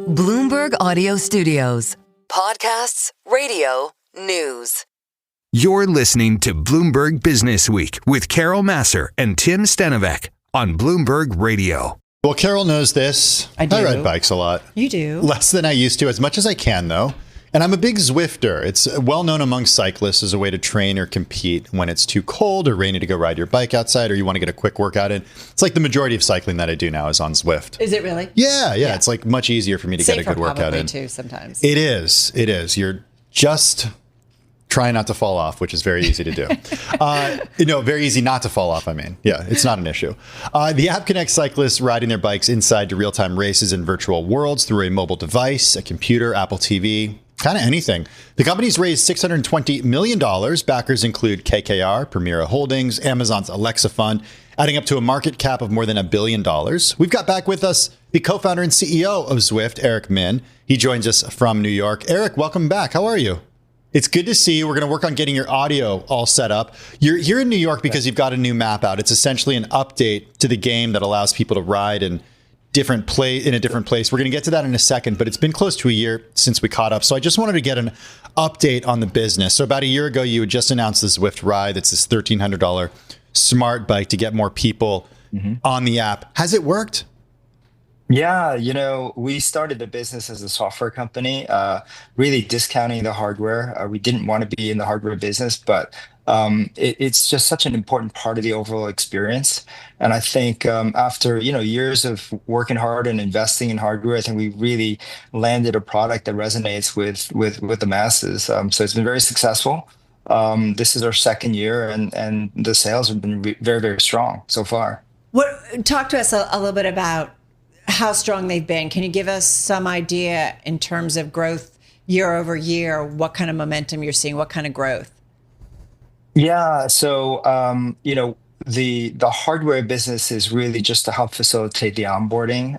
Bloomberg Audio Studios. Podcasts, radio, news. You're listening to Bloomberg Businessweek with Carol Massar and Tim Stenovec on Bloomberg Radio. Well, Carol knows this. I do. I ride bikes a lot. You do. Less than I used to, as much as I can, though. And I'm a big Zwifter. It's well known among cyclists as a way to train or compete when it's too cold or rainy to go ride your bike outside, or you want to get a quick workout in. It's like the majority of cycling that I do now is on Zwift. Is it really? Yeah. It's like much easier for me to get a good workout in. Too, sometimes. It is. You're just trying not to fall off, which is very easy to do. Very easy not to fall off, I mean. Yeah, it's not an issue. The app connects cyclists riding their bikes inside to real-time races in virtual worlds through a mobile device, a computer, Apple TV, kind of anything. The company's raised $620 million. Backers include KKR, Permira Holdings, Amazon's Alexa Fund, adding up to a market cap of more than $1 billion. We've got back with us the co-founder and CEO of Zwift, Eric Min. He joins us from New York. Eric, welcome back. How are you? It's good to see you. We're going to work on getting your audio all set up. You're here in New York because you've got a new map out. It's essentially an update to the game that allows people to ride in a different place. We're going to get to that in a second, but it's been close to a year since we caught up. So I just wanted to get an update on the business. So about a year ago, you had just announced the Zwift Ride. It's this $1,300 smart bike to get more people on the app. Has it worked? Yeah, we started the business as a software company, really discounting the hardware. We didn't want to be in the hardware business, but it's just such an important part of the overall experience. And I think after years of working hard and investing in hardware, I think we really landed a product that resonates with the masses. So it's been very successful. This is our second year, and the sales have been very, very strong so far. Talk to us a little bit about how strong they've been. Can you give us some idea in terms of growth year over year? What kind of momentum you're seeing? What kind of growth? Yeah, so the hardware business is really just to help facilitate the onboarding.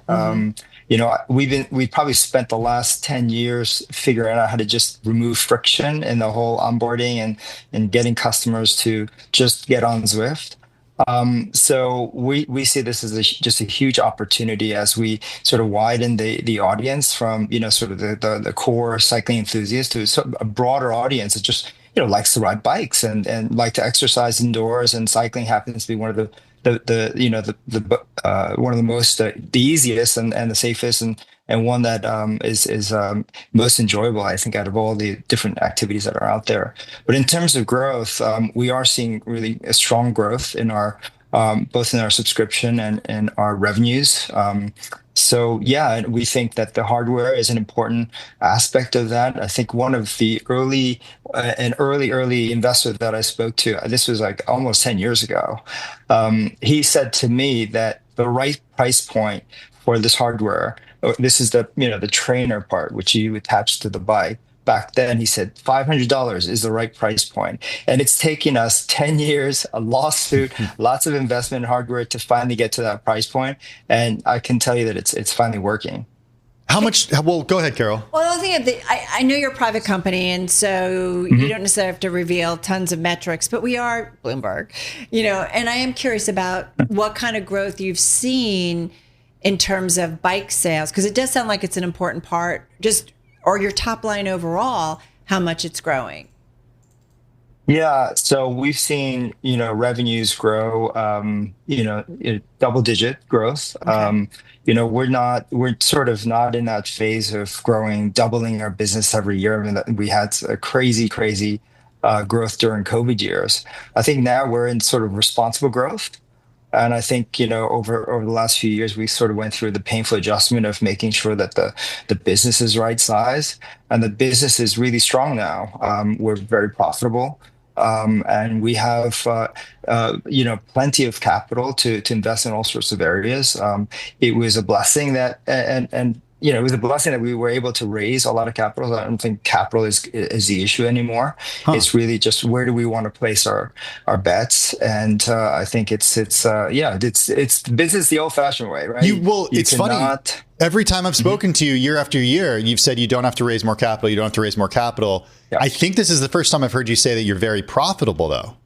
We've probably spent the last 10 years figuring out how to just remove friction in the whole onboarding and getting customers to just get on Zwift. So we see this as just a huge opportunity as we sort of widen the audience from, sort of the core cycling enthusiast to sort of a broader audience that just, likes to ride bikes and like to exercise indoors. And cycling happens to be one of one of the most, the easiest and the safest and one that is most enjoyable, I think, out of all the different activities that are out there. But in terms of growth, we are seeing really a strong growth in our both in our subscription and our revenues. So yeah, we think that the hardware is an important aspect of that. I think one of the early investor that I spoke to, this was like almost 10 years ago, he said to me that the right price point for this hardware, this is the trainer part, which you attach to the bike. Back then, he said $500 is the right price point. And it's taken us 10 years, a lawsuit, lots of investment in hardware to finally get to that price point. And I can tell you that it's finally working. How much? Well, go ahead, Carol. Well, the thing is, I know you're a private company, and so you don't necessarily have to reveal tons of metrics, but we are Bloomberg, and I am curious about what kind of growth you've seen in terms of bike sales, because it does sound like it's an important part, or your top line overall, how much it's growing. Yeah, so we've seen, revenues grow, double digit growth. Okay. We're sort of not in that phase of doubling our business every year. I mean, we had a crazy growth during COVID years. I think now we're in sort of responsible growth. And I think, over the last few years, we sort of went through the painful adjustment of making sure that the business is right size. And the business is really strong now. We're very profitable. And we have, plenty of capital to invest in all sorts of areas. It was a blessing that, it was a blessing that we were able to raise a lot of capital. I don't think capital is the issue anymore. It's really just where do we want to place our bets, and I think it's business the old-fashioned way, right? It's funny. Every time I've spoken to you year after year, you've said you don't have to raise more capital. You don't have to raise more capital. Yeah. I think this is the first time I've heard you say that you're very profitable, though.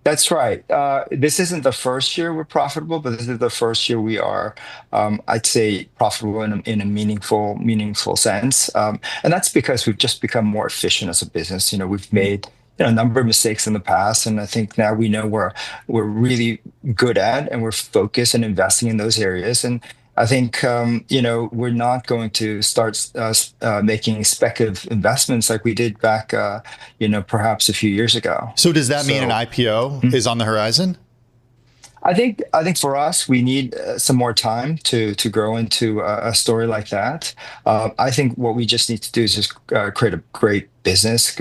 That's right. This isn't the first year we're profitable, but this is the first year we are, I'd say, profitable in a meaningful sense. And that's because we've just become more efficient as a business. We've made a number of mistakes in the past, and I think now we know we're really good at, and we're focused and investing in those areas. And I think we're not going to start making speculative investments like we did back, perhaps a few years ago. So does that mean an IPO is on the horizon? I think for us, we need some more time to grow into a story like that. I think what we just need to do is just create a great business,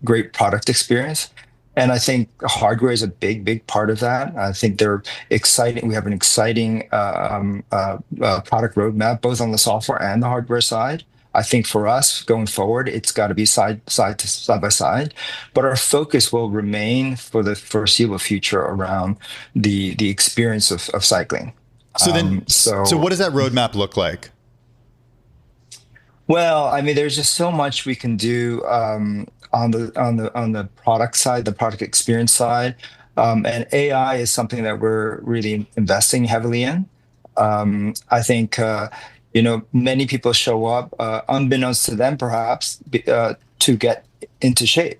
great product experience. And I think hardware is a big part of that. I think they're exciting. We have an exciting product roadmap, both on the software and the hardware side. I think for us going forward, it's got to be side by side. But our focus will remain for the foreseeable future around the experience of cycling. So what does that roadmap look like? Well, I mean, there's just so much we can do on the product side, the product experience side, and AI is something that we're really investing heavily in. I think many people show up unbeknownst to them, perhaps, to get into shape.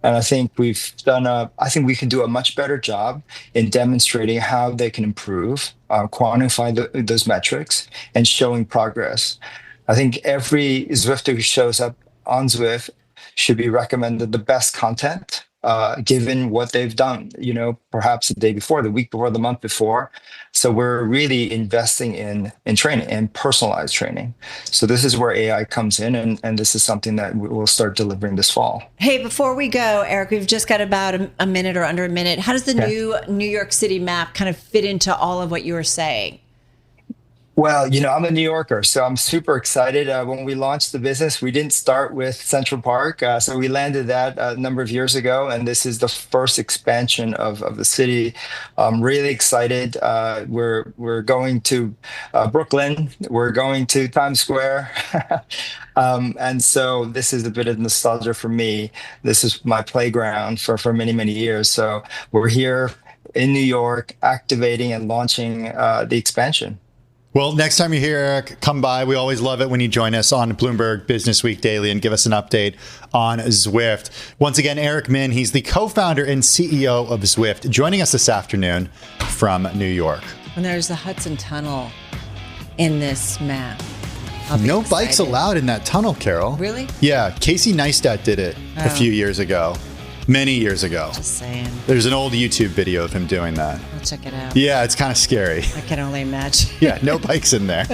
And I think I think we can do a much better job in demonstrating how they can improve, quantify those metrics, and showing progress. I think every Zwifter who shows up on Zwift should be recommended the best content, given what they've done, perhaps the day before, the week before, the month before. So we're really investing in training and personalized training. So this is where AI comes in, and this is something that we'll start delivering this fall. Hey, before we go, Eric, we've just got about a minute or under a minute. How does the new New York City map kind of fit into all of what you were saying? Well, I'm a New Yorker, so I'm super excited. When we launched the business, we didn't start with Central Park. So we landed that a number of years ago, and this is the first expansion of the city. I'm really excited. We're going to Brooklyn. We're going to Times Square. And so this is a bit of nostalgia for me. This is my playground for many, many years. So we're here in New York, activating and launching the expansion. Well, next time you're here, Eric, come by. We always love it when you join us on Bloomberg Businessweek Daily and give us an update on Zwift. Once again, Eric Min, he's the co-founder and CEO of Zwift, joining us this afternoon from New York. And there's the Hudson Tunnel in this map. No bikes allowed in that tunnel, Carol. Really? Yeah, Casey Neistat did it a few years ago. Many years ago. Just saying. There's an old YouTube video of him doing that. I'll check it out. Yeah, it's kind of scary. I can only imagine. Yeah, no bikes in there.